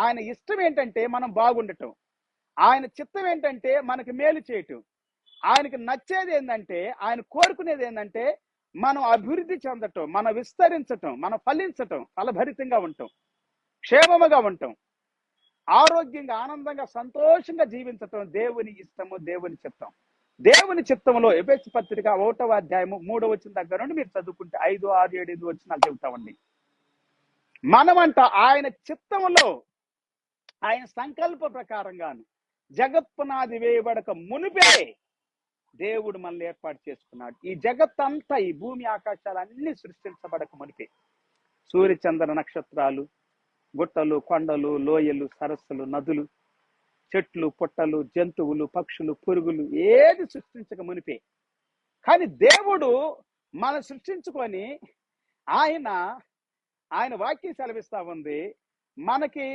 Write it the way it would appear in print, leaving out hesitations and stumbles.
ఆయన ఇష్టం ఏంటంటే మనం బాగుండటం. ఆయన చిత్తం ఏంటంటే మనకి మేలు చేయటం. ఆయనకి నచ్చేది ఏందంటే, ఆయన కోరుకునేది ఏందంటే, మనం అభివృద్ధి చెందటం, మనం విస్తరించటం, మనం ఫలించటం, ఫలభరితంగా ఉండటం, క్షేమముగా ఉండటం, ఆరోగ్యంగా, ఆనందంగా, సంతోషంగా జీవించటం దేవుని ఇష్టము, దేవుని చిత్తం. దేవుని చిత్తంలో ఎఫెసీ పత్రిక 1వ అధ్యాయము 3వ వచనం దగ్గర నుండి మీరు చదువుకుంటే 5, 6, 7, 8 వచనాలు చెబుతామండి. మనమంట ఆయన చిత్తంలో, ఆయన సంకల్ప ప్రకారంగాను జగత్పునాది వేయబడక మునిపే దేవుడు మనల్ని ఏర్పాటు చేసుకున్నాడు. ఈ జగత్తంతా, ఈ భూమి ఆకాశాలన్నీ సృష్టించబడక మునిపే సూర్య చంద్ర నక్షత్రాలు, గుట్టలు, కొండలు, లోయలు, సరస్సులు, నదులు, చెట్లు, పుట్టలు, జంతువులు, పక్షులు, పురుగులు ఏది సృష్టించక మునిపే. కానీ దేవుడు మనం సృష్టించుకొని ఆయన వాక్యం సెలవిస్తా ఉంది, మనకి